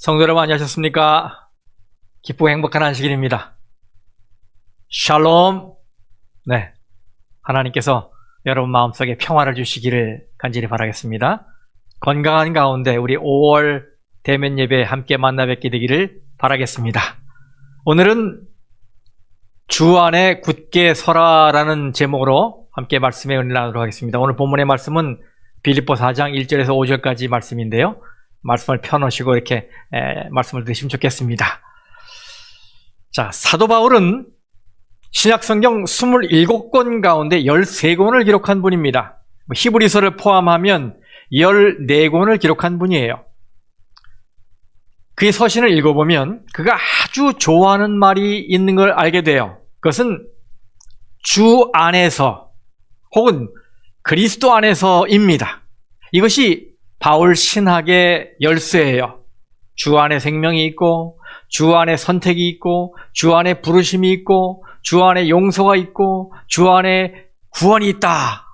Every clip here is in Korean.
성도 여러분 안녕하셨습니까? 기쁘고 행복한 안식일입니다. 샬롬. 네, 하나님께서 여러분 마음속에 평화를 주시기를 간절히 바라겠습니다. 건강한 가운데 우리 5월 대면 예배 함께 만나 뵙게 되기를 바라겠습니다. 오늘은 주 안에 굳게 서라라는 제목으로 함께 말씀에 은혜를 나누도록 하겠습니다. 오늘 본문의 말씀은 빌립보 4장 1절에서 5절까지 말씀인데요. 말씀을 펴놓으시고 이렇게 말씀을 들으시면 좋겠습니다. 자, 사도 바울은 신약성경 27권 가운데 13권을 기록한 분입니다. 히브리서를 포함하면 14권을 기록한 분이에요. 그의 서신을 읽어보면 그가 아주 좋아하는 말이 있는 걸 알게 돼요. 그것은 주 안에서 혹은 그리스도 안에서입니다. 이것이 바울 신학의 열쇠예요. 주 안에 생명이 있고, 주 안에 선택이 있고, 주 안에 부르심이 있고, 주 안에 용서가 있고, 주 안에 구원이 있다.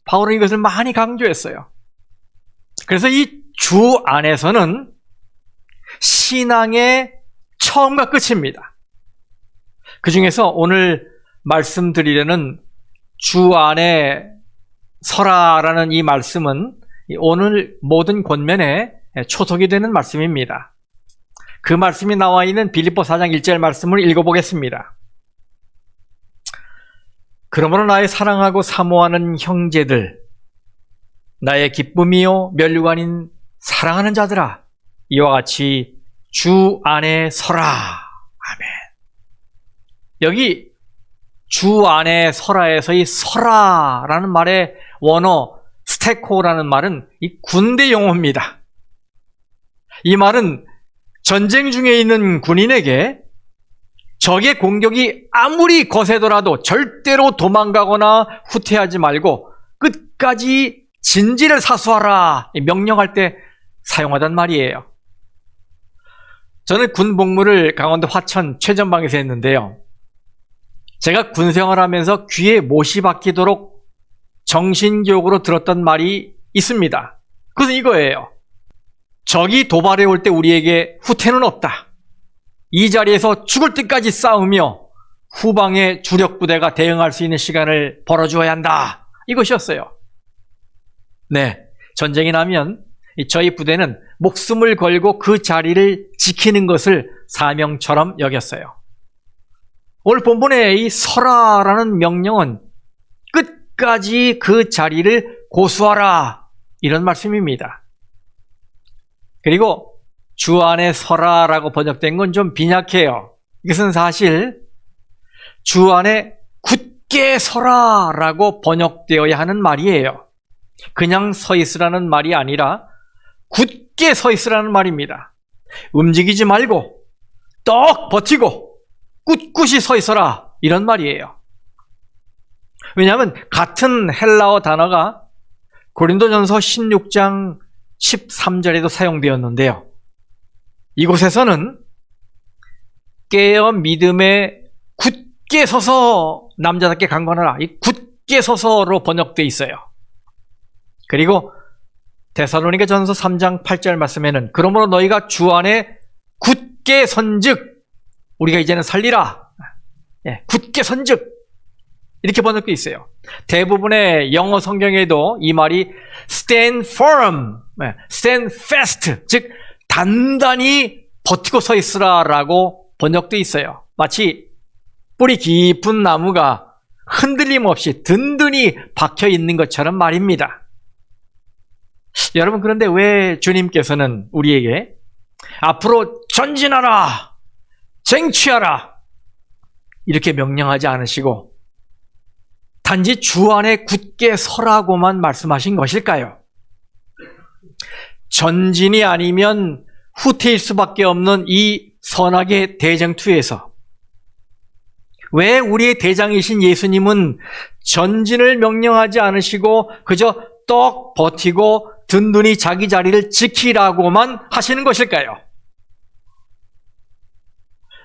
바울은 이것을 많이 강조했어요. 그래서 이 주 안에서는 신앙의 처음과 끝입니다. 그 중에서 오늘 말씀드리려는 주 안에 서라라는 이 말씀은 오늘 모든 권면에 초석이 되는 말씀입니다. 그 말씀이 나와 있는 빌립보 4장 1절 말씀을 읽어보겠습니다. 그러므로 나의 사랑하고 사모하는 형제들, 나의 기쁨이요 면류관인 사랑하는 자들아, 이와 같이 주 안에 서라. 아멘. 여기 주 안에 서라에서 이 서라라는 말의 원어 스테코라는 말은 이 군대 용어입니다. 이 말은 전쟁 중에 있는 군인에게 적의 공격이 아무리 거세더라도 절대로 도망가거나 후퇴하지 말고 끝까지 진지를 사수하라 명령할 때 사용하던 말이에요. 저는 군 복무를 강원도 화천 최전방에서 했는데요. 제가 군 생활하면서 귀에 못이 박히도록 정신교육으로 들었던 말이 있습니다. 그것은 이거예요. 적이 도발해 올 때 우리에게 후퇴는 없다. 이 자리에서 죽을 때까지 싸우며 후방의 주력 부대가 대응할 수 있는 시간을 벌어주어야 한다. 이것이었어요. 네, 전쟁이 나면 저희 부대는 목숨을 걸고 그 자리를 지키는 것을 사명처럼 여겼어요. 오늘 본문의 이 서라라는 명령은 끝까지 그 자리를 고수하라 이런 말씀입니다. 그리고 주 안에 서라라고 번역된 건 좀 빈약해요. 이것은 사실 주 안에 굳게 서라라고 번역되어야 하는 말이에요. 그냥 서 있으라는 말이 아니라 굳게 서 있으라는 말입니다. 움직이지 말고 떡 버티고 꿋꿋이 서 있어라 이런 말이에요. 왜냐하면 같은 헬라어 단어가 고린도전서 16장 13절에도 사용되었는데요. 이곳에서는 깨어 믿음에 굳게 서서 남자답게 강건하라. 이 굳게 서서로 번역되어 있어요. 그리고 데살로니가 전서 3장 8절 말씀에는 그러므로 너희가 주 안에 굳게 선즉 우리가 이제는 살리라. 굳게 선즉 이렇게 번역되어 있어요. 대부분의 영어 성경에도 이 말이 stand firm, stand fast, 즉 단단히 버티고 서 있으라라고 번역되어 있어요. 마치 뿌리 깊은 나무가 흔들림 없이 든든히 박혀 있는 것처럼 말입니다. 여러분, 그런데 왜 주님께서는 우리에게 앞으로 전진하라, 쟁취하라 이렇게 명령하지 않으시고 단지 주 안에 굳게 서라고만 말씀하신 것일까요? 전진이 아니면 후퇴일 수밖에 없는 이 선악의 대쟁투에서 왜 우리의 대장이신 예수님은 전진을 명령하지 않으시고 그저 떡 버티고 든든히 자기 자리를 지키라고만 하시는 것일까요?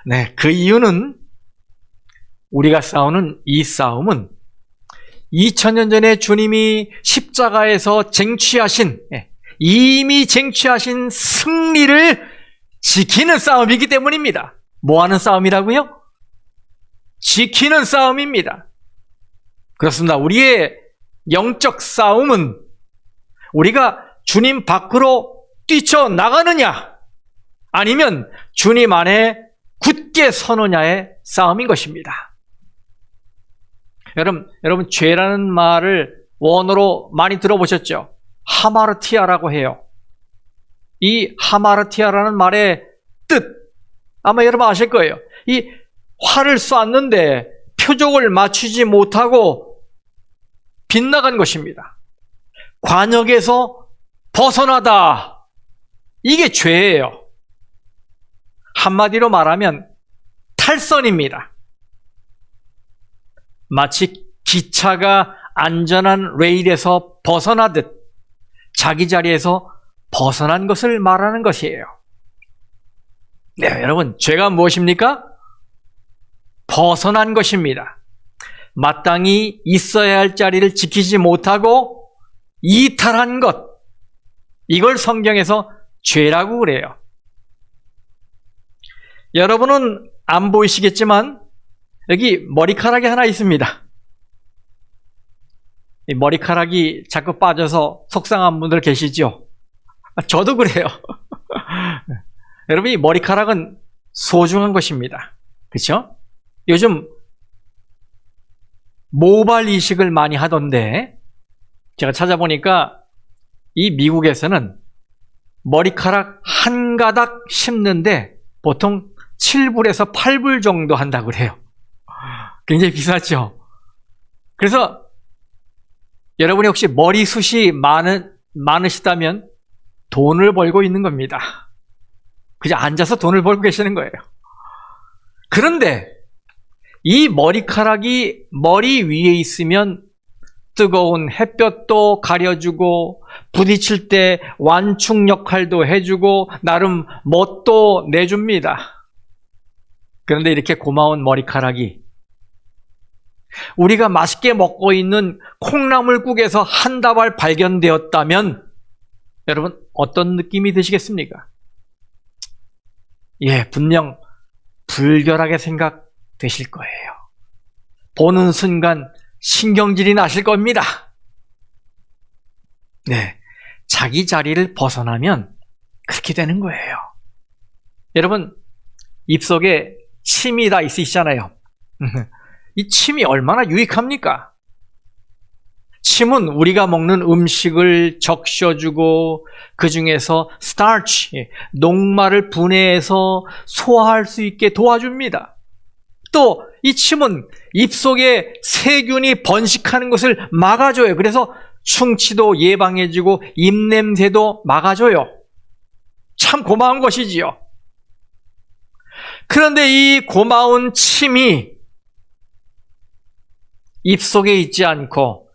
네, 그 이유는 우리가 싸우는 이 싸움은 2000년 전에 주님이 십자가에서 쟁취하신, 이미 쟁취하신 승리를 지키는 싸움이기 때문입니다. 뭐 하는 싸움이라고요? 지키는 싸움입니다. 그렇습니다. 우리의 영적 싸움은 우리가 주님 밖으로 뛰쳐나가느냐 아니면 주님 안에 굳게 서느냐의 싸움인 것입니다. 여러분 죄라는 말을 원어로 많이 들어보셨죠? 하마르티아라고 해요. 이 하마르티아라는 말의 뜻 아마 여러분 아실 거예요. 이 활을 쐈는데 표적을 맞추지 못하고 빗나간 것입니다. 관역에서 벗어나다. 이게 죄예요. 한마디로 말하면 탈선입니다. 마치 기차가 안전한 레일에서 벗어나듯 자기 자리에서 벗어난 것을 말하는 것이에요. 네, 여러분, 죄가 무엇입니까? 벗어난 것입니다. 마땅히 있어야 할 자리를 지키지 못하고 이탈한 것. 이걸 성경에서 죄라고 그래요. 여러분은 안 보이시겠지만 여기 머리카락이 하나 있습니다. 이 머리카락이 자꾸 빠져서 속상한 분들 계시죠? 저도 그래요. 여러분, 이 머리카락은 소중한 것입니다. 그렇죠? 요즘 모발 이식을 많이 하던데 제가 찾아보니까 이 미국에서는 머리카락 한 가닥 심는데 보통 7불에서 8불 정도 한다고 그래요. 굉장히 비싸죠? 그래서 여러분이 혹시 머리숱이 많으시다면 돈을 벌고 있는 겁니다. 그냥 앉아서 돈을 벌고 계시는 거예요. 그런데 이 머리카락이 머리 위에 있으면 뜨거운 햇볕도 가려주고 부딪힐 때 완충 역할도 해주고 나름 멋도 내줍니다. 그런데 이렇게 고마운 머리카락이 우리가 맛있게 먹고 있는 콩나물국에서 한 다발 발견되었다면 여러분 어떤 느낌이 드시겠습니까? 예, 분명 불결하게 생각되실 거예요. 보는 순간 신경질이 나실 겁니다. 네, 자기 자리를 벗어나면 그렇게 되는 거예요. 여러분, 입속에 침이 다 있으시잖아요. 이 침이 얼마나 유익합니까? 침은 우리가 먹는 음식을 적셔주고 그 중에서 스타치, 녹말을 분해해서 소화할 수 있게 도와줍니다. 또 이 침은 입속에 세균이 번식하는 것을 막아줘요. 그래서 충치도 예방해주고 입냄새도 막아줘요. 참 고마운 것이지요. 그런데 이 고마운 침이 입속에 있지 않고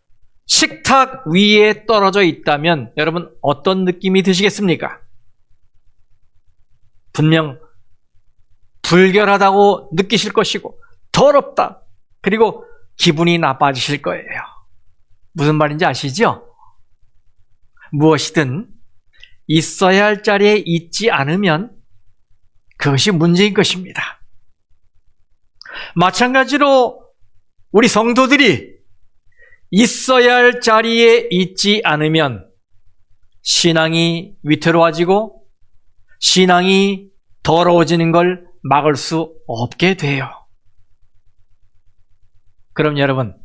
식탁 위에 떨어져 있다면 여러분 어떤 느낌이 드시겠습니까? 분명 불결하다고 느끼실 것이고 더럽다. 그리고 기분이 나빠지실 거예요. 무슨 말인지 아시죠? 무엇이든 있어야 할 자리에 있지 않으면 그것이 문제인 것입니다. 마찬가지로 우리 성도들이 있어야 할 자리에 있지 않으면 신앙이 위태로워지고 신앙이 더러워지는 걸 막을 수 없게 돼요. 그럼 여러분,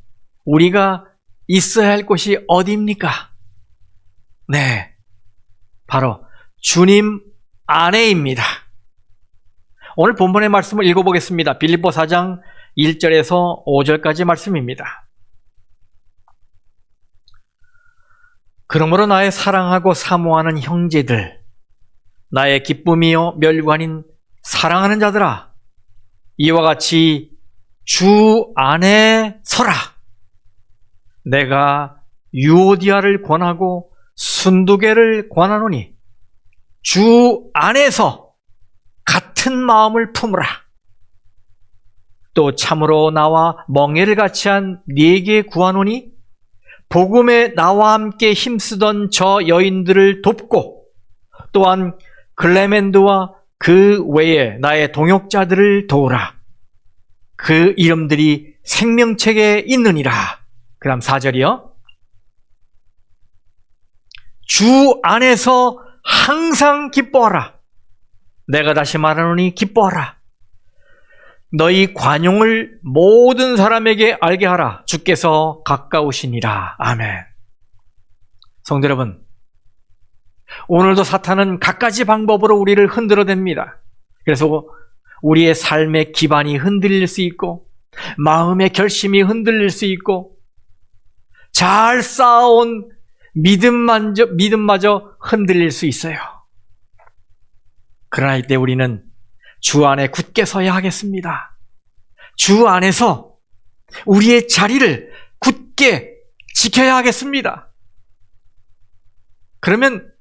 우리가 있어야 할 곳이 어디입니까? 네, 바로 주님 안에입니다. 오늘 본문의 말씀을 읽어보겠습니다. 빌립보 4장 1절에서 5절까지 말씀입니다. 그러므로 나의 사랑하고 사모하는 형제들, 나의 기쁨이요 멸관인 사랑하는 자들아, 이와 같이 주 안에 서라. 내가 유오디아를 권하고 순두개를 권하노니 주 안에서 같은 마음을 품으라. 또 참으로 나와 멍에를 같이 한 네게 구하노니 복음에 나와 함께 힘쓰던 저 여인들을 돕고 또한 글레멘드와 그 외에 나의 동역자들을 도우라. 그 이름들이 생명책에 있느니라. 그 다음 4절이요. 주 안에서 항상 기뻐하라. 내가 다시 말하노니 기뻐하라. 너희 관용을 모든 사람에게 알게 하라. 주께서 가까우시니라. 아멘. 성도 여러분, 오늘도 사탄은 갖가지 방법으로 우리를 흔들어댑니다. 그래서 우리의 삶의 기반이 흔들릴 수 있고, 마음의 결심이 흔들릴 수 있고, 잘 쌓아온 믿음마저 흔들릴 수 있어요. 그러나 이때 우리는 주 안에 굳게 서야 하겠습니다. 주 안에서 우리의 자리를 굳게 지켜야 하겠습니다. 그러면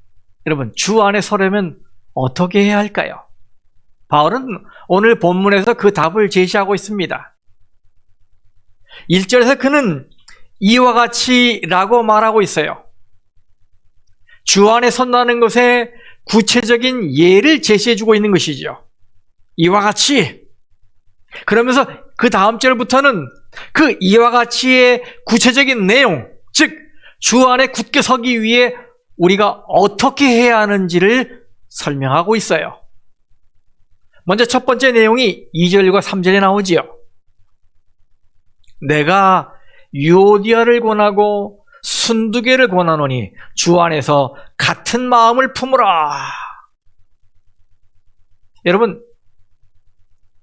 여러분, 주 안에 서려면 어떻게 해야 할까요? 바울은 오늘 본문에서 그 답을 제시하고 있습니다. 1절에서 그는 이와 같이 라고 말하고 있어요. 주 안에 선다는 것에 구체적인 예를 제시해주고 있는 것이죠. 이와 같이. 그러면서 그 다음 절부터는 그 이와 같이의 구체적인 내용, 즉 주 안에 굳게 서기 위해 우리가 어떻게 해야 하는지를 설명하고 있어요. 먼저 첫 번째 내용이 2절과 3절에 나오지요. 내가 유오디아를 권하고 순두개를 권하노니 주 안에서 같은 마음을 품으라. 여러분,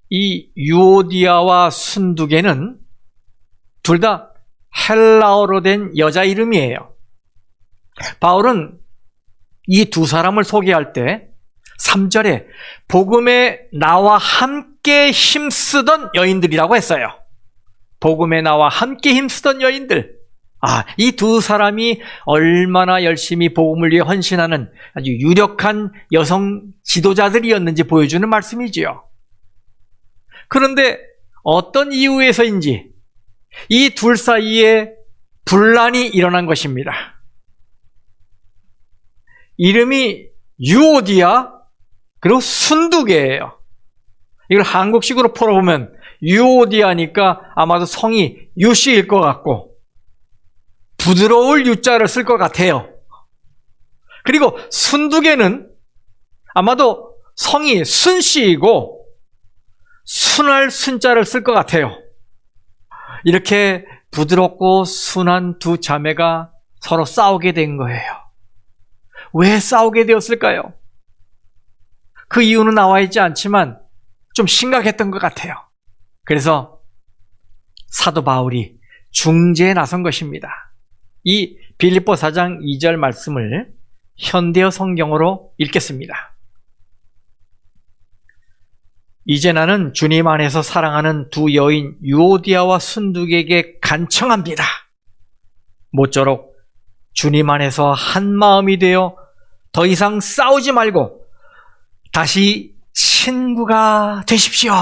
이 유오디아와 순두개는 둘 다 헬라어로 된 여자 이름이에요. 바울은 이 두 사람을 소개할 때 3절에 복음에 나와 함께 힘쓰던 여인들이라고 했어요. 복음에 나와 함께 힘쓰던 여인들. 이 두 사람이 얼마나 열심히 복음을 위해 헌신하는 아주 유력한 여성 지도자들이었는지 보여주는 말씀이지요. 그런데 어떤 이유에서인지 이 둘 사이에 분란이 일어난 것입니다. 이름이 유오디아 그리고 순두개예요. 이걸 한국식으로 풀어보면 유오디아니까 아마도 성이 유씨일 것 같고 부드러울 유자를 쓸 것 같아요. 그리고 순두개는 아마도 성이 순씨이고 순할 순자를 쓸 것 같아요. 이렇게 부드럽고 순한 두 자매가 서로 싸우게 된 거예요. 왜 싸우게 되었을까요? 그 이유는 나와 있지 않지만 좀 심각했던 것 같아요. 그래서 사도 바울이 중재에 나선 것입니다. 이 빌립보 4장 2절 말씀을 현대어 성경으로 읽겠습니다. 이제 나는 주님 안에서 사랑하는 두 여인 유오디아와 순두개에게 간청합니다. 모쪼록 주님 안에서 한 마음이 되어 더 이상 싸우지 말고 다시 친구가 되십시오.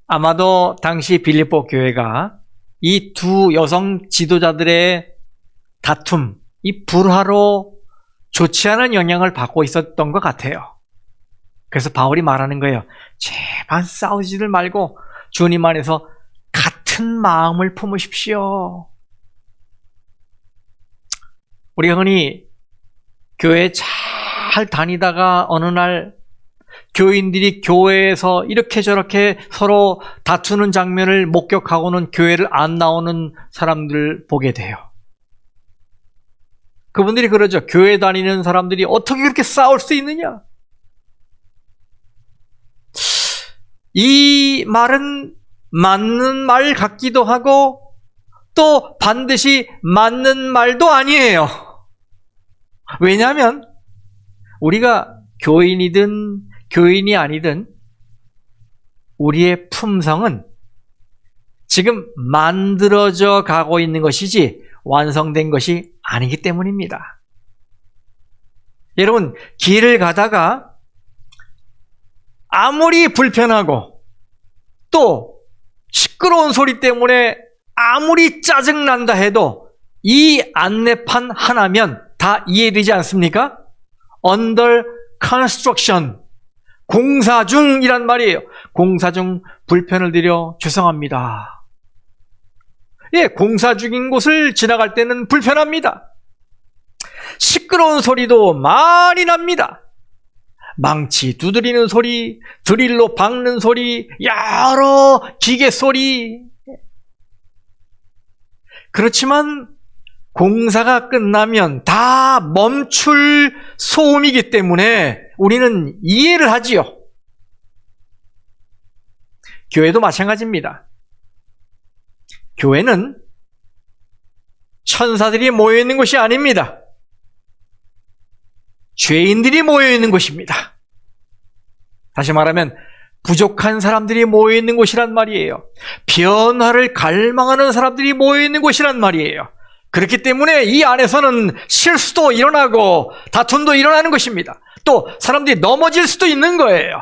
아마도 당시 빌립보 교회가 이 두 여성 지도자들의 다툼, 이 불화로 좋지 않은 영향을 받고 있었던 것 같아요. 그래서 바울이 말하는 거예요. 제발 싸우지를 말고 주님 안에서 같은 마음을 품으십시오. 우리가 흔히 교회에 잘 다니다가 어느 날 교인들이 교회에서 이렇게 저렇게 서로 다투는 장면을 목격하고는 교회를 안 나오는 사람들 보게 돼요. 그분들이 그러죠. 교회 다니는 사람들이 어떻게 그렇게 싸울 수 있느냐? 이 말은 맞는 말 같기도 하고 또 반드시 맞는 말도 아니에요. 왜냐하면 우리가 교인이든 교인이 아니든 우리의 품성은 지금 만들어져 가고 있는 것이지 완성된 것이 아니기 때문입니다. 여러분, 길을 가다가 아무리 불편하고 또 시끄러운 소리 때문에 아무리 짜증난다 해도 이 안내판 하나면 다 이해되지 않습니까? 언더 construction, 공사 중이란 말이에요. 공사 중 불편을 드려 죄송합니다. 예, 공사 중인 곳을 지나갈 때는 불편합니다. 시끄러운 소리도 많이 납니다. 망치 두드리는 소리, 드릴로 박는 소리, 여러 기계 소리. 그렇지만 공사가 끝나면 다 멈출 소음이기 때문에 우리는 이해를 하지요. 교회도 마찬가지입니다. 교회는 천사들이 모여 있는 곳이 아닙니다. 죄인들이 모여 있는 곳입니다. 다시 말하면 부족한 사람들이 모여 있는 곳이란 말이에요. 변화를 갈망하는 사람들이 모여 있는 곳이란 말이에요. 그렇기 때문에 이 안에서는 실수도 일어나고 다툼도 일어나는 것입니다. 또 사람들이 넘어질 수도 있는 거예요.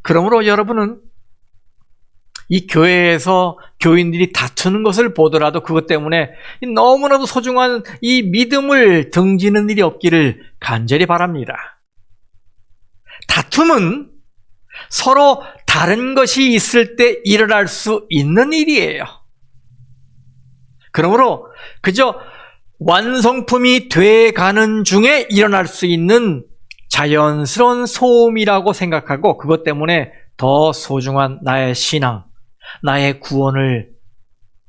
그러므로 여러분은 이 교회에서 교인들이 다투는 것을 보더라도 그것 때문에 너무나도 소중한 이 믿음을 등지는 일이 없기를 간절히 바랍니다. 다툼은 서로 다른 것이 있을 때 일어날 수 있는 일이에요. 그러므로 그저 완성품이 돼가는 중에 일어날 수 있는 자연스러운 소음이라고 생각하고 그것 때문에 더 소중한 나의 신앙, 나의 구원을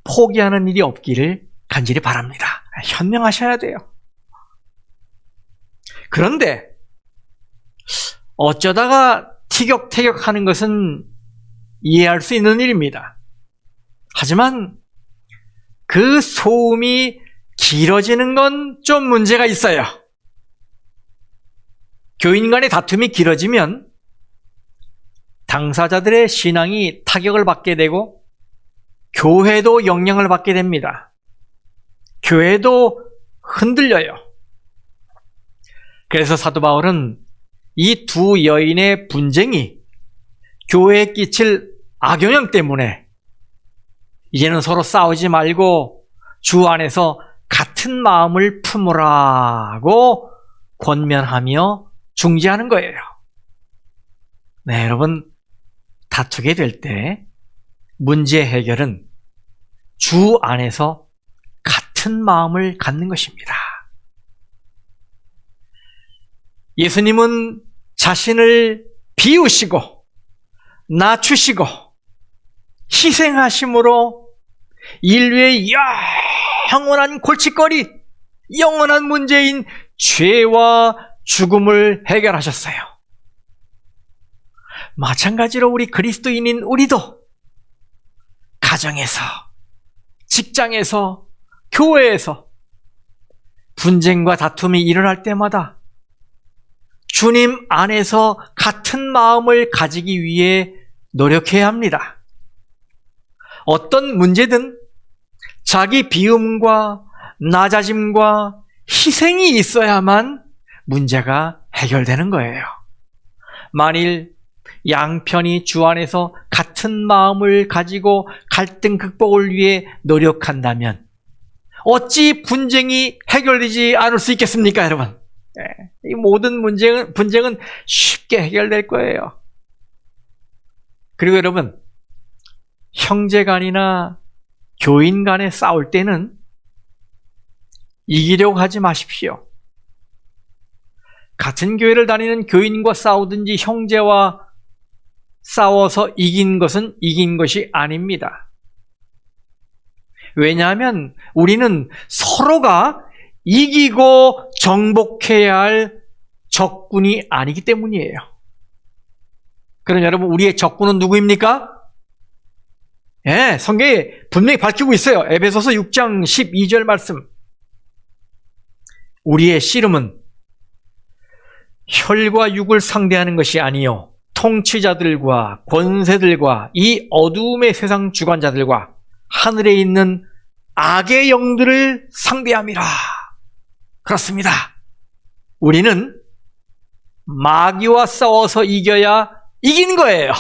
포기하는 일이 없기를 간절히 바랍니다. 현명하셔야 돼요. 그런데 어쩌다가 티격태격하는 것은 이해할 수 있는 일입니다. 하지만 그 소음이 길어지는 건 좀 문제가 있어요. 교인 간의 다툼이 길어지면 당사자들의 신앙이 타격을 받게 되고 교회도 영향을 받게 됩니다. 교회도 흔들려요. 그래서 사도 바울은 이 두 여인의 분쟁이 교회에 끼칠 악영향 때문에 이제는 서로 싸우지 말고 주 안에서 같은 마음을 품으라고 권면하며 중지하는 거예요. 네, 여러분, 다투게 될 때 문제 해결은 주 안에서 같은 마음을 갖는 것입니다. 예수님은 자신을 비우시고 낮추시고 희생하심으로 인류의 영원한 골칫거리, 영원한 문제인 죄와 죽음을 해결하셨어요. 마찬가지로 우리 그리스도인인 우리도 가정에서, 직장에서, 교회에서 분쟁과 다툼이 일어날 때마다 주님 안에서 같은 마음을 가지기 위해 노력해야 합니다. 어떤 문제든 자기 비움과 낮아짐과 희생이 있어야만 문제가 해결되는 거예요. 만일 양편이 주 안에서 같은 마음을 가지고 갈등 극복을 위해 노력한다면 어찌 분쟁이 해결되지 않을 수 있겠습니까, 여러분? 이 모든 분쟁은 쉽게 해결될 거예요. 그리고 여러분, 형제간이나 교인 간에 싸울 때는 이기려고 하지 마십시오. 같은 교회를 다니는 교인과 싸우든지 형제와 싸워서 이긴 것은 이긴 것이 아닙니다. 왜냐하면 우리는 서로가 이기고 정복해야 할 적군이 아니기 때문이에요. 그럼 여러분, 우리의 적군은 누구입니까? 예, 성경에 분명히 밝히고 있어요. 에베소서 6장 12절 말씀. 우리의 씨름은 혈과 육을 상대하는 것이 아니요 통치자들과 권세들과 이 어두움의 세상 주관자들과 하늘에 있는 악의 영들을 상대함이라. 그렇습니다. 우리는 마귀와 싸워서 이겨야 이긴 거예요.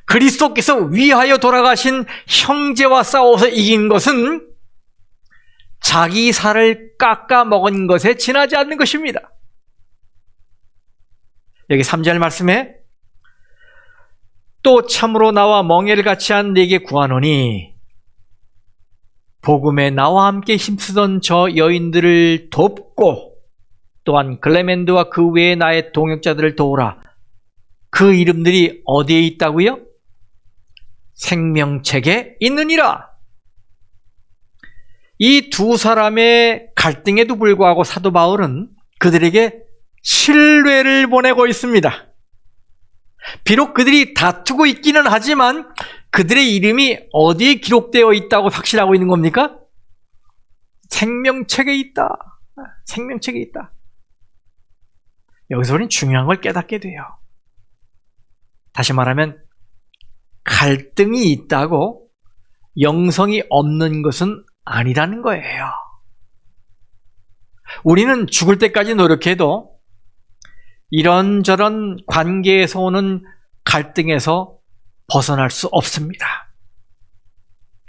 그리스도께서 위하여 돌아가신 형제와 싸워서 이긴 것은 자기 살을 깎아 먹은 것에 지나지 않는 것입니다. 여기 3절 말씀에 또 참으로 나와 멍에를 같이 한 네게 구하노니 복음에 나와 함께 힘쓰던 저 여인들을 돕고 또한 글레멘드와 그 외에 나의 동역자들을 도우라. 그 이름들이 어디에 있다고요? 생명책에 있느니라. 이 두 사람의 갈등에도 불구하고 사도 바울은 그들에게 신뢰를 보내고 있습니다. 비록 그들이 다투고 있기는 하지만 그들의 이름이 어디에 기록되어 있다고 확신하고 있는 겁니까? 생명책에 있다. 생명책에 있다. 여기서 우리는 중요한 걸 깨닫게 돼요. 다시 말하면 갈등이 있다고 영성이 없는 것은 아니라는 거예요. 우리는 죽을 때까지 노력해도 이런저런 관계에서 오는 갈등에서 벗어날 수 없습니다.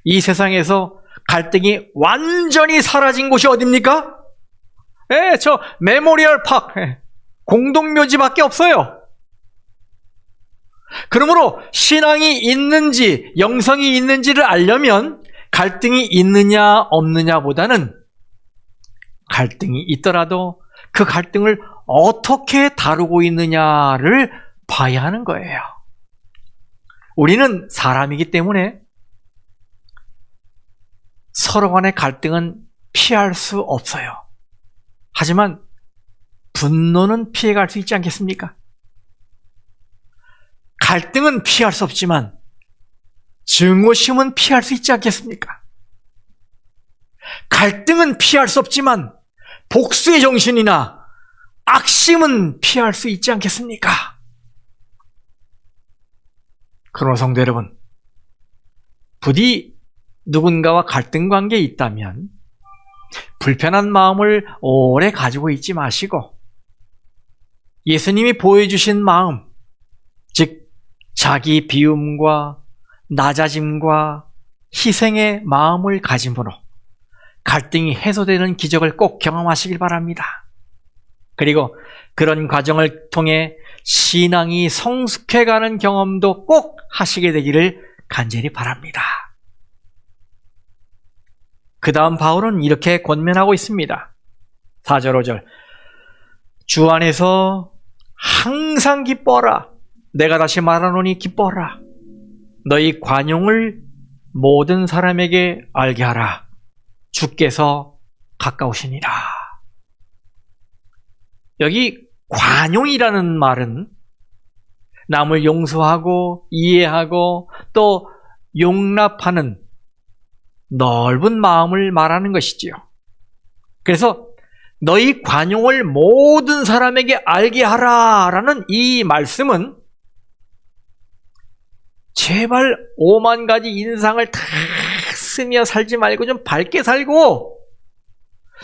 이 세상에서 갈등이 완전히 사라진 곳이 어딥니까? 저 메모리얼 파크, 공동묘지밖에 없어요. 그러므로 신앙이 있는지 영성이 있는지를 알려면 갈등이 있느냐 없느냐보다는 갈등이 있더라도 그 갈등을 어떻게 다루고 있느냐를 봐야 하는 거예요. 우리는 사람이기 때문에 서로 간의 갈등은 피할 수 없어요. 하지만 분노는 피해갈 수 있지 않겠습니까? 갈등은 피할 수 없지만 증오심은 피할 수 있지 않겠습니까? 갈등은 피할 수 없지만 복수의 정신이나 악심은 피할 수 있지 않겠습니까? 그러나 성도 여러분, 부디 누군가와 갈등 관계에 있다면 불편한 마음을 오래 가지고 있지 마시고 예수님이 보여주신 마음, 즉 자기 비움과 낮아짐과 희생의 마음을 가짐으로 갈등이 해소되는 기적을 꼭 경험하시길 바랍니다. 그리고 그런 과정을 통해 신앙이 성숙해가는 경험도 꼭 하시게 되기를 간절히 바랍니다. 그 다음 바울은 이렇게 권면하고 있습니다. 4절 5절 주 안에서 항상 기뻐라. 내가 다시 말하노니 기뻐라. 너희 관용을 모든 사람에게 알게 하라. 주께서 가까우시니라. 여기 관용이라는 말은 남을 용서하고 이해하고 또 용납하는 넓은 마음을 말하는 것이지요. 그래서 너희 관용을 모든 사람에게 알게 하라라는 이 말씀은 제발 5만 가지 인상을 다 쓰며 살지 말고 좀 밝게 살고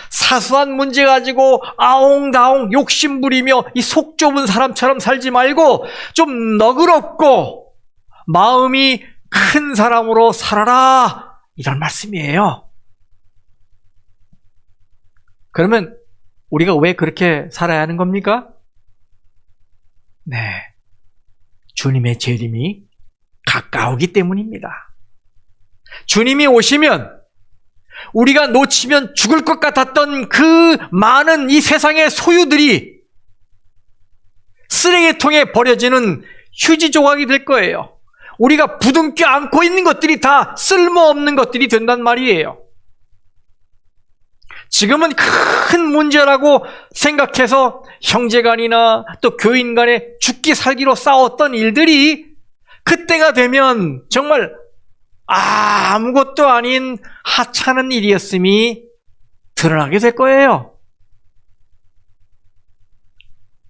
사소한 문제 가지고 아웅다웅 욕심부리며 이 속 좁은 사람처럼 살지 말고 좀 너그럽고 마음이 큰 사람으로 살아라, 이런 말씀이에요. 그러면 우리가 왜 그렇게 살아야 하는 겁니까? 네, 주님의 재림이 가까우기 때문입니다. 주님이 오시면 우리가 놓치면 죽을 것 같았던 그 많은 이 세상의 소유들이 쓰레기통에 버려지는 휴지 조각이 될 거예요. 우리가 부둥켜 안고 있는 것들이 다 쓸모없는 것들이 된단 말이에요. 지금은 큰 문제라고 생각해서 형제간이나 또 교인 간에 죽기 살기로 싸웠던 일들이 그때가 되면 정말 아무것도 아닌 하찮은 일이었음이 드러나게 될 거예요.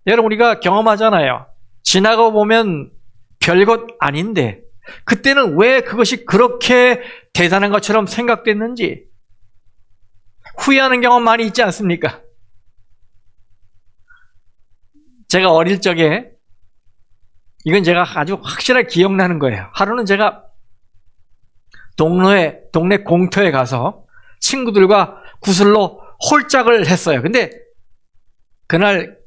여러분, 우리가 경험하잖아요. 지나가 보면 별것 아닌데 그때는 왜 그것이 그렇게 대단한 것처럼 생각됐는지 후회하는 경험 많이 있지 않습니까? 제가 어릴 적에, 이건 제가 아주 확실하게 기억나는 거예요. 하루는 제가 동네 공터에 가서 친구들과 구슬로 홀짝을 했어요. 근데 그날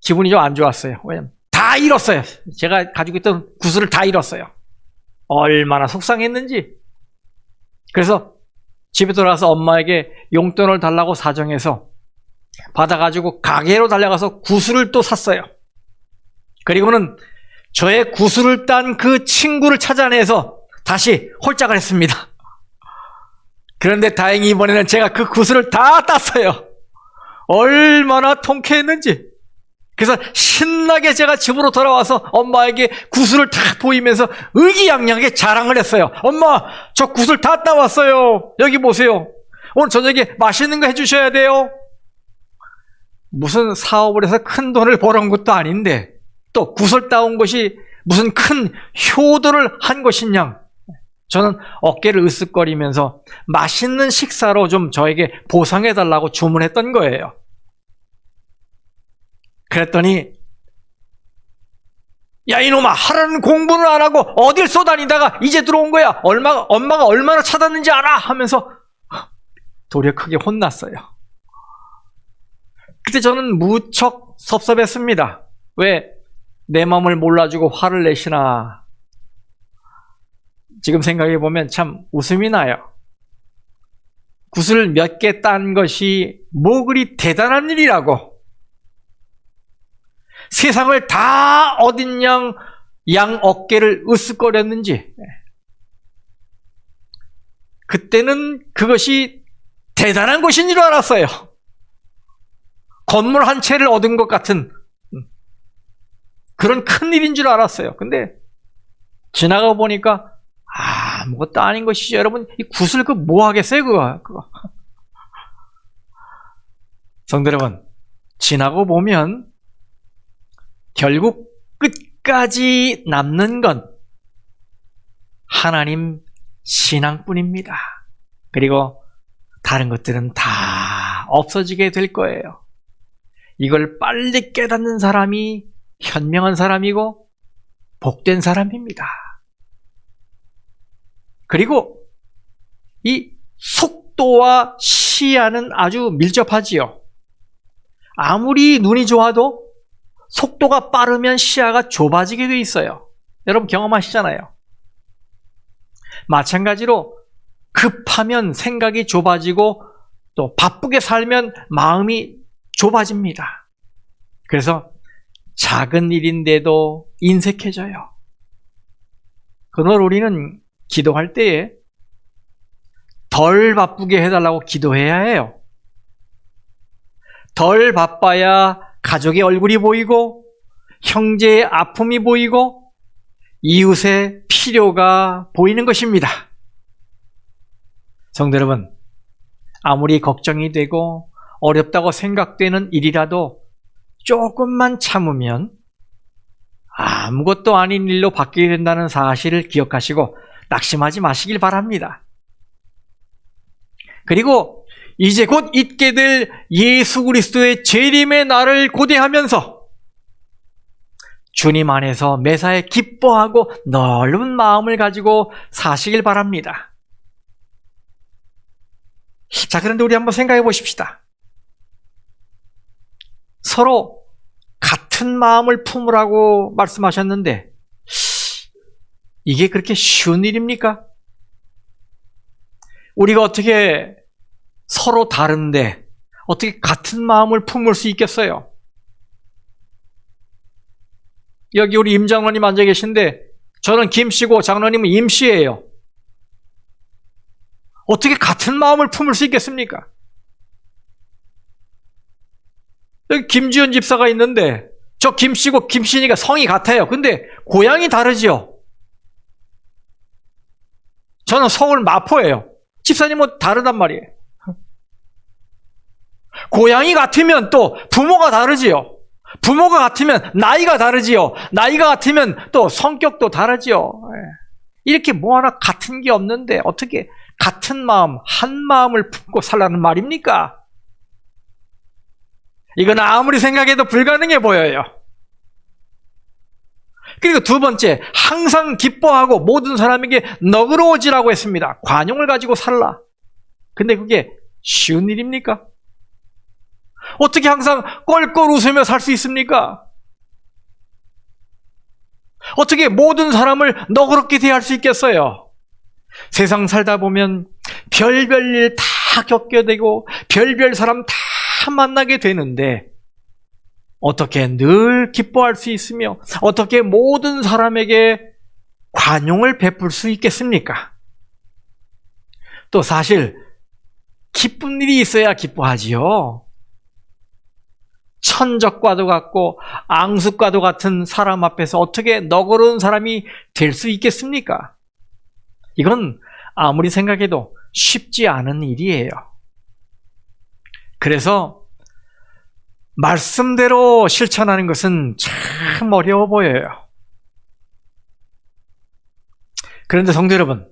기분이 좀 안 좋았어요. 왜냐면 다 잃었어요. 제가 가지고 있던 구슬을 다 잃었어요. 얼마나 속상했는지. 그래서 집에 돌아와서 엄마에게 용돈을 달라고 사정해서 받아가지고 가게로 달려가서 구슬을 또 샀어요. 그리고는 저의 구슬을 딴 그 친구를 찾아내서 다시 홀짝을 했습니다. 그런데 다행히 이번에는 제가 그 구슬을 다 땄어요. 얼마나 통쾌했는지. 그래서 신나게 제가 집으로 돌아와서 엄마에게 구슬을 다 보이면서 의기양양하게 자랑을 했어요. 엄마, 저 구슬 다 따왔어요. 여기 보세요. 오늘 저녁에 맛있는 거 해주셔야 돼요. 무슨 사업을 해서 큰 돈을 벌어온 것도 아닌데 또 구슬 따온 것이 무슨 큰 효도를 한 것이냐. 저는 어깨를 으쓱거리면서 맛있는 식사로 좀 저에게 보상해달라고 주문했던 거예요. 그랬더니 야 이놈아, 하라는 공부는 안 하고 어딜 쏘다니다가 이제 들어온 거야. 엄마가 얼마나 찾았는지 알아? 하면서 도리어 크게 혼났어요. 그때 저는 무척 섭섭했습니다. 왜 내 마음을 몰라주고 화를 내시나. 지금 생각해보면 참 웃음이 나요. 구슬 몇 개 딴 것이 뭐 그리 대단한 일이라고. 세상을 다 얻은 양 어깨를 으쓱거렸는지. 그때는 그것이 대단한 것인 줄 알았어요. 건물 한 채를 얻은 것 같은 그런 큰 일인 줄 알았어요. 근데 지나가 보니까 아무것도 아닌 것이죠. 여러분, 이 구슬 그 뭐 하겠어요, 그거. 성도 여러분, 지나고 보면 결국 끝까지 남는 건 하나님 신앙뿐입니다. 그리고 다른 것들은 다 없어지게 될 거예요. 이걸 빨리 깨닫는 사람이 현명한 사람이고 복된 사람입니다. 그리고 이 속도와 시야는 아주 밀접하지요. 아무리 눈이 좋아도 속도가 빠르면 시야가 좁아지게 돼 있어요. 여러분 경험하시잖아요. 마찬가지로 급하면 생각이 좁아지고 또 바쁘게 살면 마음이 좁아집니다. 그래서 작은 일인데도 인색해져요. 그러나 우리는 기도할 때에 덜 바쁘게 해달라고 기도해야 해요. 덜 바빠야 가족의 얼굴이 보이고 형제의 아픔이 보이고 이웃의 필요가 보이는 것입니다. 성도 여러분, 아무리 걱정이 되고 어렵다고 생각되는 일이라도 조금만 참으면 아무것도 아닌 일로 바뀌게 된다는 사실을 기억하시고 낙심하지 마시길 바랍니다. 그리고 이제 곧 있게 될 예수 그리스도의 재림의 날을 고대하면서 주님 안에서 매사에 기뻐하고 넓은 마음을 가지고 사시길 바랍니다. 자, 그런데 우리 한번 생각해 보십시다. 서로 같은 마음을 품으라고 말씀하셨는데 이게 그렇게 쉬운 일입니까? 우리가 어떻게 서로 다른데 어떻게 같은 마음을 품을 수 있겠어요? 여기 우리 임 장로님 앉아 계신데 저는 김 씨고 장로님은 임 씨예요. 어떻게 같은 마음을 품을 수 있겠습니까? 여기 김지현 집사가 있는데 저 김 씨고 김 씨니까 성이 같아요. 근데 고향이 다르지요. 저는 서울 마포예요. 집사님은 다르단 말이에요. 고향이 같으면 또 부모가 다르지요. 부모가 같으면 나이가 다르지요. 나이가 같으면 또 성격도 다르지요. 이렇게 뭐 하나 같은 게 없는데 어떻게 같은 마음, 한 마음을 품고 살라는 말입니까? 이건 아무리 생각해도 불가능해 보여요. 그리고 두 번째, 항상 기뻐하고 모든 사람에게 너그러워지라고 했습니다. 관용을 가지고 살라. 근데 그게 쉬운 일입니까? 어떻게 항상 껄껄 웃으며 살 수 있습니까? 어떻게 모든 사람을 너그럽게 대할 수 있겠어요? 세상 살다 보면 별별 일 다 겪게 되고 별별 사람 다 만나게 되는데 어떻게 늘 기뻐할 수 있으며 어떻게 모든 사람에게 관용을 베풀 수 있겠습니까? 또 사실 기쁜 일이 있어야 기뻐하지요. 천적과도 같고 앙숙과도 같은 사람 앞에서 어떻게 너그러운 사람이 될 수 있겠습니까? 이건 아무리 생각해도 쉽지 않은 일이에요. 그래서 말씀대로 실천하는 것은 참 어려워 보여요. 그런데 성도 여러분,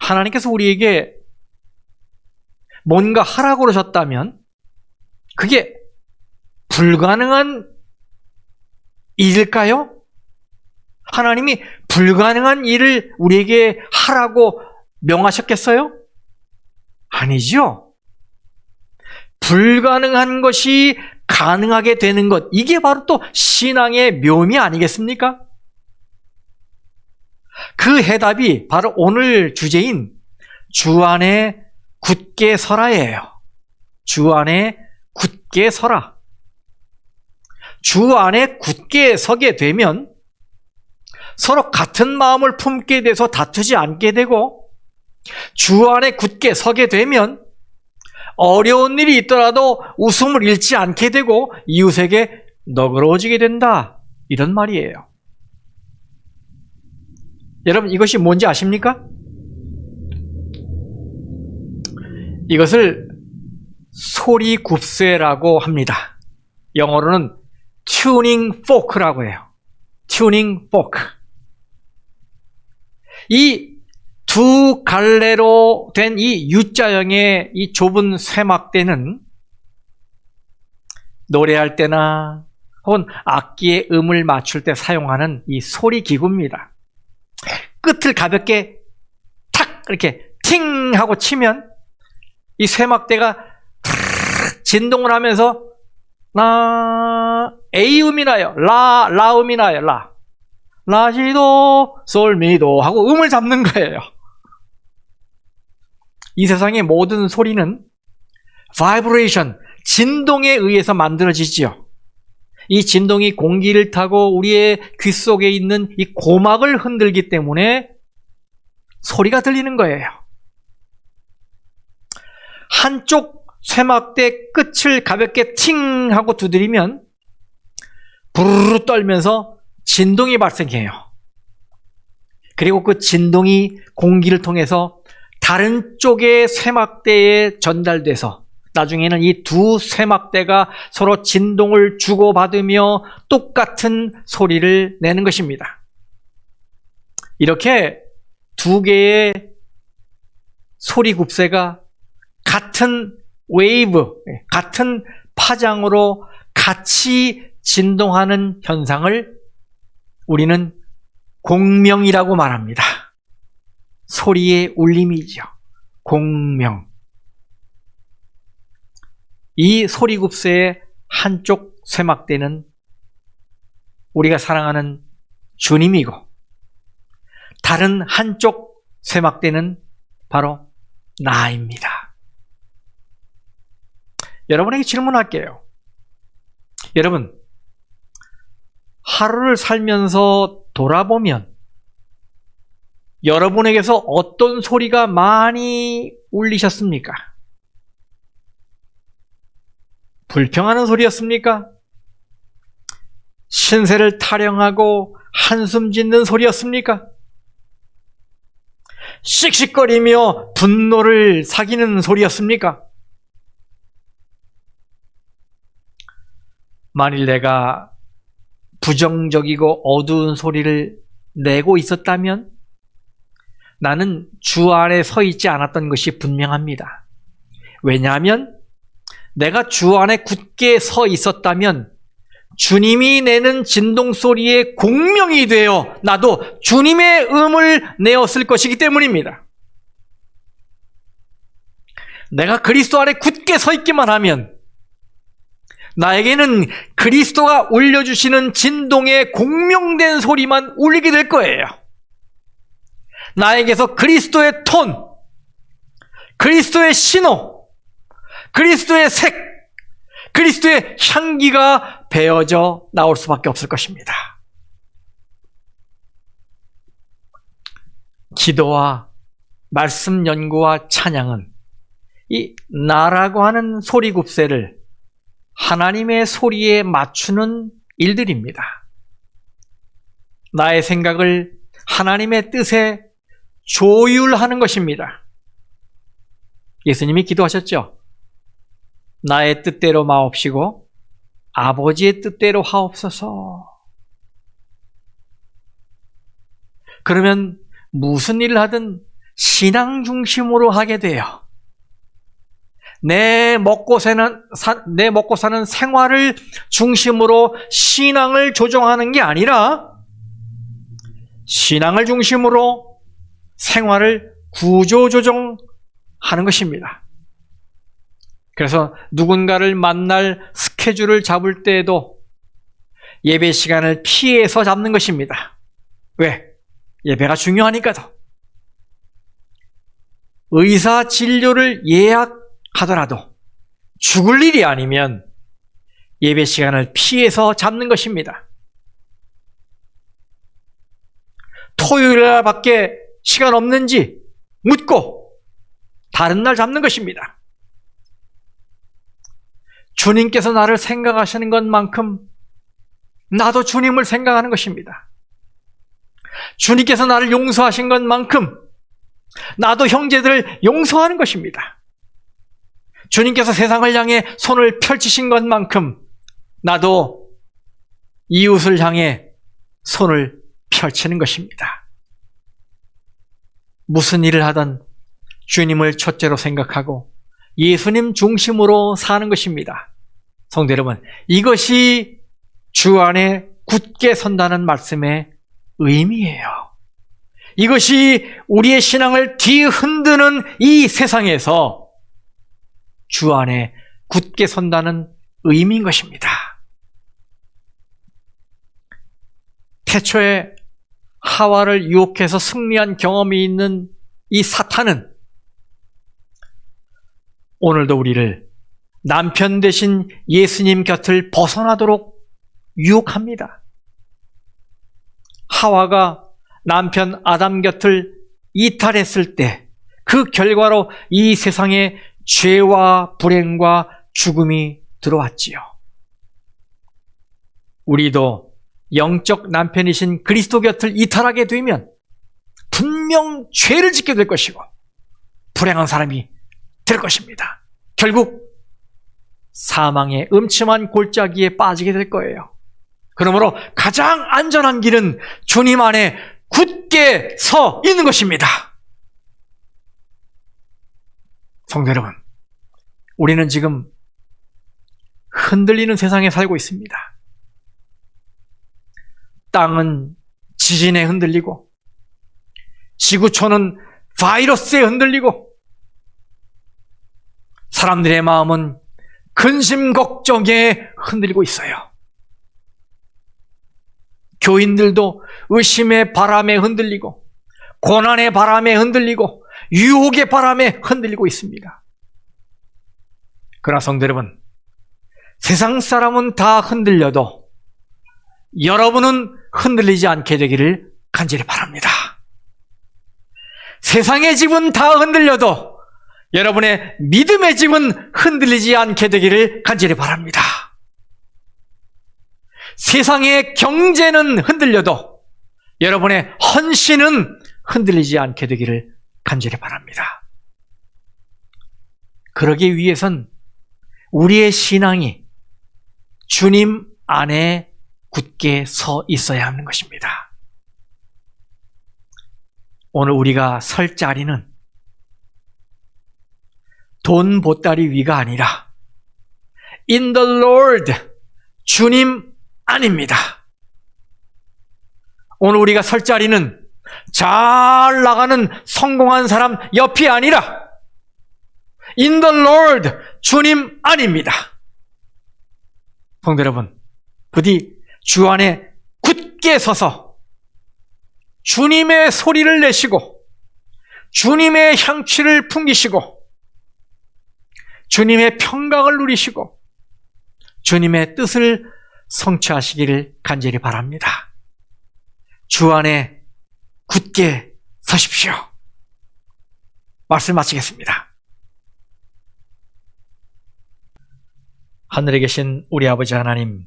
하나님께서 우리에게 뭔가 하라고 그러셨다면 그게 불가능한 일일까요? 하나님이 불가능한 일을 우리에게 하라고 명하셨겠어요? 아니죠. 불가능한 것이 가능하게 되는 것, 이게 바로 또 신앙의 묘미 아니겠습니까? 그 해답이 바로 오늘 주제인 주 안에 굳게 서라예요. 주 안에 굳게 서라. 주 안에 굳게 서게 되면 서로 같은 마음을 품게 돼서 다투지 않게 되고, 주 안에 굳게 서게 되면 어려운 일이 있더라도 웃음을 잃지 않게 되고 이웃에게 너그러워지게 된다, 이런 말이에요. 여러분, 이것이 뭔지 아십니까? 이것을 소리굽쇠라고 합니다. 영어로는 tuning fork라고 해요. tuning fork. 이 두 갈래로 된 이 U자형의 이 좁은 쇠막대는 노래할 때나 혹은 악기의 음을 맞출 때 사용하는 이 소리 기구입니다. 끝을 가볍게 탁 이렇게 팅 하고 치면 이 쇠막대가 진동을 하면서 A음이 나요. 라음이 나요. 라시도 솔미도 하고 음을 잡는 거예요. 이 세상의 모든 소리는 바이브레이션, 진동에 의해서 만들어지지요. 이 진동이 공기를 타고 우리의 귀 속에 있는 이 고막을 흔들기 때문에 소리가 들리는 거예요. 한쪽 쇠막대 끝을 가볍게 팅 하고 두드리면 부르르 떨면서 진동이 발생해요. 그리고 그 진동이 공기를 통해서 다른 쪽의 쇠막대에 전달돼서 나중에는 이 두 쇠막대가 서로 진동을 주고받으며 똑같은 소리를 내는 것입니다. 이렇게 두 개의 소리굽쇠가 같은 웨이브, 같은 파장으로 같이 진동하는 현상을 우리는 공명이라고 말합니다. 소리의 울림이죠. 공명. 이 소리굽쇠의 한쪽 쇠막대는 우리가 사랑하는 주님이고, 다른 한쪽 쇠막대는 바로 나입니다. 여러분에게 질문할게요. 여러분, 하루를 살면서 돌아보면 여러분에게서 어떤 소리가 많이 울리셨습니까? 불평하는 소리였습니까? 신세를 타령하고 한숨 짓는 소리였습니까? 씩씩거리며 분노를 사기는 소리였습니까? 만일 내가 부정적이고 어두운 소리를 내고 있었다면 나는 주 안에 서 있지 않았던 것이 분명합니다. 왜냐하면 내가 주 안에 굳게 서 있었다면 주님이 내는 진동 소리에 공명이 되어 나도 주님의 음을 내었을 것이기 때문입니다. 내가 그리스도 안에 굳게 서 있기만 하면 나에게는 그리스도가 울려주시는 진동의 공명된 소리만 울리게 될 거예요. 나에게서 그리스도의 톤, 그리스도의 신호, 그리스도의 색, 그리스도의 향기가 배어져 나올 수밖에 없을 것입니다. 기도와 말씀 연구와 찬양은 이 나라고 하는 소리굽새를 하나님의 소리에 맞추는 일들입니다. 나의 생각을 하나님의 뜻에 조율하는 것입니다. 예수님이 기도하셨죠. 나의 뜻대로 마옵시고 아버지의 뜻대로 하옵소서. 그러면 무슨 일을 하든 신앙 중심으로 하게 돼요. 내 먹고 사는 생활을 중심으로 신앙을 조정하는 게 아니라 신앙을 중심으로 생활을 구조조정하는 것입니다. 그래서 누군가를 만날 스케줄을 잡을 때에도 예배 시간을 피해서 잡는 것입니다. 왜? 예배가 중요하니까도. 의사 진료를 예약하더라도 죽을 일이 아니면 예배 시간을 피해서 잡는 것입니다. 토요일 밖에 시간 없는지 묻고 다른 날 잡는 것입니다. 주님께서 나를 생각하시는 것만큼 나도 주님을 생각하는 것입니다. 주님께서 나를 용서하신 것만큼 나도 형제들을 용서하는 것입니다. 주님께서 세상을 향해 손을 펼치신 것만큼 나도 이웃을 향해 손을 펼치는 것입니다. 무슨 일을 하든 주님을 첫째로 생각하고 예수님 중심으로 사는 것입니다. 성도 여러분, 이것이 주 안에 굳게 선다는 말씀의 의미예요. 이것이 우리의 신앙을 뒤흔드는 이 세상에서 주 안에 굳게 선다는 의미인 것입니다. 태초에 하와를 유혹해서 승리한 경험이 있는 이 사탄은 오늘도 우리를 남편 대신 예수님 곁을 벗어나도록 유혹합니다. 하와가 남편 아담 곁을 이탈했을 때 그 결과로 이 세상에 죄와 불행과 죽음이 들어왔지요. 우리도 영적 남편이신 그리스도 곁을 이탈하게 되면 분명 죄를 짓게 될 것이고 불행한 사람이 될 것입니다. 결국 사망의 음침한 골짜기에 빠지게 될 거예요. 그러므로 가장 안전한 길은 주님 안에 굳게 서 있는 것입니다. 성도 여러분, 우리는 지금 흔들리는 세상에 살고 있습니다. 땅은 지진에 흔들리고 지구촌은 바이러스에 흔들리고 사람들의 마음은 근심 걱정에 흔들리고 있어요. 교인들도 의심의 바람에 흔들리고 고난의 바람에 흔들리고 유혹의 바람에 흔들리고 있습니다. 그러나 성도 여러분, 세상 사람은 다 흔들려도 여러분은 흔들리지 않게 되기를 간절히 바랍니다. 세상의 집은 다 흔들려도 여러분의 믿음의 집은 흔들리지 않게 되기를 간절히 바랍니다. 세상의 경제는 흔들려도 여러분의 헌신은 흔들리지 않게 되기를 간절히 바랍니다. 그러기 위해선 우리의 신앙이 주님 안에 굳게 서 있어야 하는 것입니다. 오늘 우리가 설 자리는 돈 보따리 위가 아니라 In the Lord, 주님 안입니다. 오늘 우리가 설 자리는 잘 나가는 성공한 사람 옆이 아니라 in the Lord, 주님 안입니다. 성도 여러분, 부디 주 안에 굳게 서서 주님의 소리를 내시고 주님의 향취를 풍기시고 주님의 평강을 누리시고 주님의 뜻을 성취하시기를 간절히 바랍니다. 주 안에 굳게 서십시오. 말씀 마치겠습니다. 하늘에 계신 우리 아버지 하나님,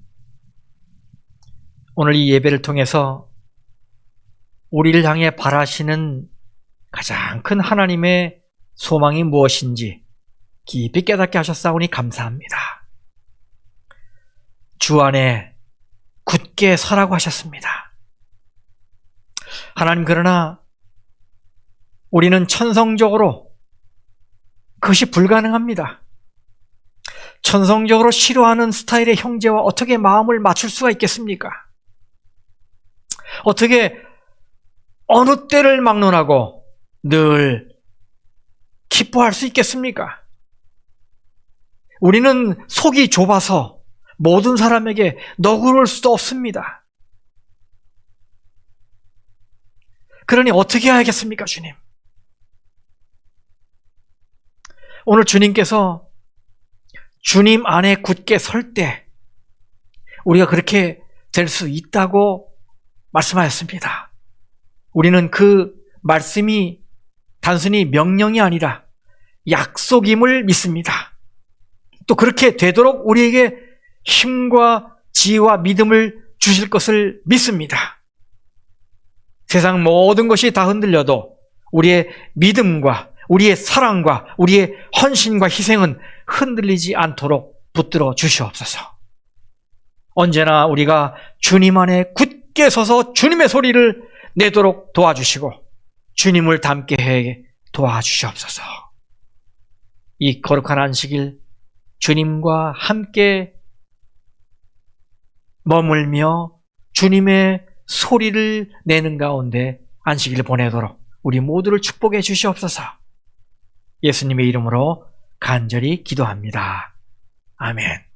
오늘 이 예배를 통해서 우리를 향해 바라시는 가장 큰 하나님의 소망이 무엇인지 깊이 깨닫게 하셨사오니 감사합니다. 주 안에 굳게 서라고 하셨습니다. 하나님, 그러나 우리는 천성적으로 그것이 불가능합니다. 천성적으로 싫어하는 스타일의 형제와 어떻게 마음을 맞출 수가 있겠습니까? 어떻게 어느 때를 막론하고 늘 기뻐할 수 있겠습니까? 우리는 속이 좁아서 모든 사람에게 너그러울 수도 없습니다. 그러니 어떻게 해야겠습니까, 주님? 오늘 주님께서 주님 안에 굳게 설 때 우리가 그렇게 될 수 있다고 말씀하셨습니다. 우리는 그 말씀이 단순히 명령이 아니라 약속임을 믿습니다. 또 그렇게 되도록 우리에게 힘과 지혜와 믿음을 주실 것을 믿습니다. 세상 모든 것이 다 흔들려도 우리의 믿음과 우리의 사랑과 우리의 헌신과 희생은 흔들리지 않도록 붙들어 주시옵소서. 언제나 우리가 주님 안에 굳게 서서 주님의 소리를 내도록 도와주시고 주님을 닮게 해 도와주시옵소서. 이 거룩한 안식일 주님과 함께 머물며 주님의 소리를 내는 가운데 안식일을 보내도록 우리 모두를 축복해 주시옵소서. 예수님의 이름으로 간절히 기도합니다. 아멘.